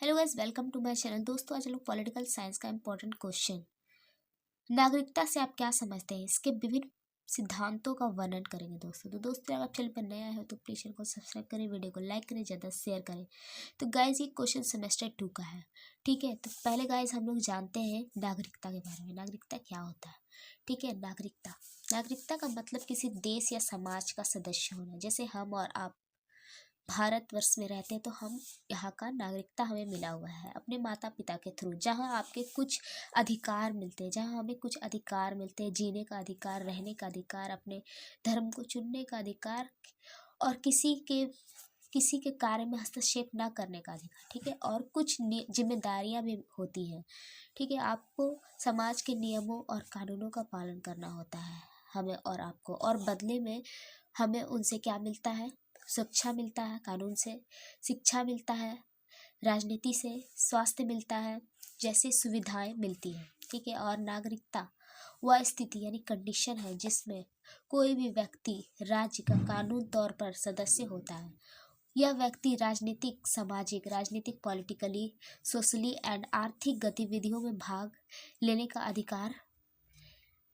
Hello guys, welcome to my channel. दोस्तों, आज हम लोग पॉलिटिकल साइंस का इंपॉर्टेंट क्वेश्चन नागरिकता से आप क्या समझते हैं, इसके विभिन्न सिद्धांतों का वर्णन करेंगे। दोस्तों अगर आप चैनल पर नए आए हो तो प्लीज़ चैनल को सब्सक्राइब करें, वीडियो को लाइक करें, ज़्यादा शेयर करें। तो गाइस, ये क्वेश्चन सेमेस्टर 2 का है। ठीक है, तो पहले गाइस हम लोग जानते हैं नागरिकता के बारे में। नागरिकता क्या होता है? ठीक है, नागरिकता का मतलब किसी देश या समाज का सदस्य होना। जैसे हम और आप भारतवर्ष में रहते हैं तो हम यहाँ का नागरिकता हमें मिला हुआ है अपने माता पिता के थ्रू, जहाँ आपके कुछ अधिकार मिलते हैं, जहाँ हमें कुछ अधिकार मिलते हैं, जीने का अधिकार, रहने का अधिकार, अपने धर्म को चुनने का अधिकार और किसी के कार्य में हस्तक्षेप ना करने का अधिकार। ठीक है, और कुछ जिम्मेदारियां भी होती हैं। ठीक है, आपको समाज के नियमों और कानूनों का पालन करना होता है, हमें और आपको, और बदले में हमें उनसे क्या मिलता है? सुरक्षा मिलता है कानून से, शिक्षा मिलता है राजनीति से, स्वास्थ्य मिलता है, जैसी सुविधाएं मिलती हैं। ठीक है, और नागरिकता वह स्थिति यानी कंडीशन है जिसमें कोई भी व्यक्ति राज्य का कानून तौर पर सदस्य होता है। यह व्यक्ति राजनीतिक पॉलिटिकली, सोशली एंड आर्थिक गतिविधियों में भाग लेने का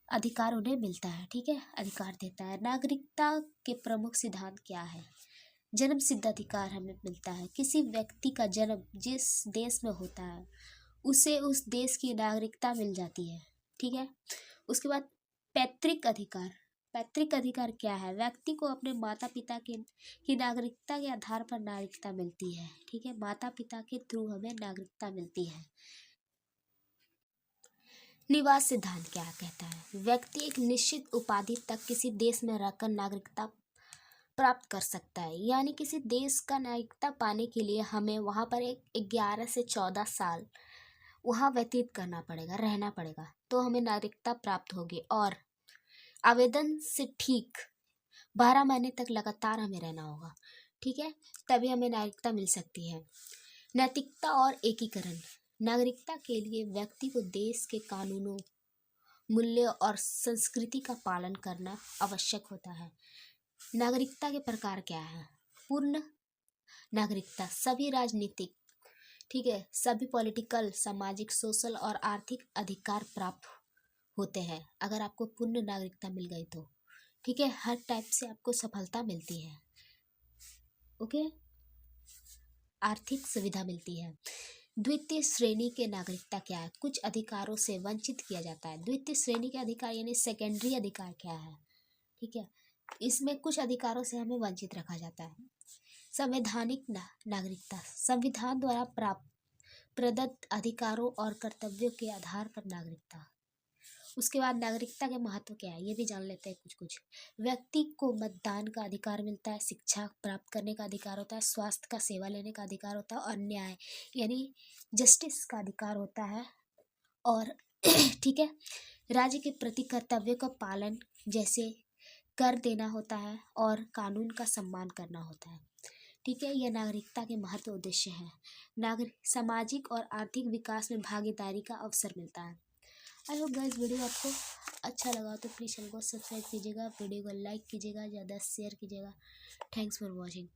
अधिकार उन्हें मिलता है। ठीक है, अधिकार देता है। नागरिकता के प्रमुख सिद्धांत क्या है? जन्म सिद्ध अधिकार हमें मिलता है। किसी व्यक्ति का जन्म जिस देश में होता है उसे उस देश की नागरिकता मिल जाती है। ठीक है, उसके बाद पैतृक अधिकार क्या है? व्यक्ति को अपने माता पिता की नागरिकता के आधार पर नागरिकता मिलती है। ठीक है, माता पिता के थ्रू हमें नागरिकता मिलती है। निवास सिद्धांत क्या कहता है? व्यक्ति एक निश्चित उपाधि तक किसी देश में रहकर नागरिकता प्राप्त कर सकता है। यानी किसी देश का नागरिकता पाने के लिए हमें वहाँ पर एक 11 से 14 साल वहाँ व्यतीत करना पड़ेगा, रहना पड़ेगा, तो हमें नागरिकता प्राप्त होगी। और आवेदन से ठीक 12 महीने तक लगातार हमें रहना होगा। ठीक है, तभी हमें नागरिकता मिल सकती है। नैतिकता और एकीकरण। नागरिकता के लिए व्यक्ति को देश के कानूनों, मूल्य और संस्कृति का पालन करना आवश्यक होता है। नागरिकता के प्रकार क्या है? पूर्ण नागरिकता सभी राजनीतिक, ठीक है, सभी पॉलिटिकल, सामाजिक, सोशल और आर्थिक अधिकार प्राप्त होते हैं अगर आपको पूर्ण नागरिकता मिल गई तो। ठीक है, हर टाइप से आपको सफलता मिलती है। ओके, आर्थिक सुविधा मिलती है। द्वितीय श्रेणी के नागरिकता क्या है? कुछ अधिकारों से वंचित किया जाता है। द्वितीय श्रेणी के अधिकार यानी सेकेंडरी अधिकार क्या है? ठीक है, इसमें कुछ अधिकारों से हमें वंचित रखा जाता है। संवैधानिक नागरिकता संविधान द्वारा प्राप्त प्रदत्त अधिकारों और कर्तव्यों के आधार पर नागरिकता। उसके बाद नागरिकता के महत्व क्या है ये भी जान लेते हैं कुछ। व्यक्ति को मतदान का अधिकार मिलता है, शिक्षा प्राप्त करने का अधिकार होता है, स्वास्थ्य का सेवा लेने का अधिकार होता है, और न्याय यानी जस्टिस का अधिकार होता है। और ठीक है, राज्य के प्रति कर्तव्य का पालन, जैसे कर देना होता है और कानून का सम्मान करना होता है। ठीक है, यह नागरिकता के महत्व उद्देश्य है। सामाजिक और आर्थिक विकास में भागीदारी का अवसर मिलता है। आई होप गाइस वीडियो आपको अच्छा लगा तो प्लीज़ चैनल को सब्सक्राइब कीजिएगा, वीडियो को लाइक कीजिएगा, ज़्यादा शेयर कीजिएगा। Thanks for watching.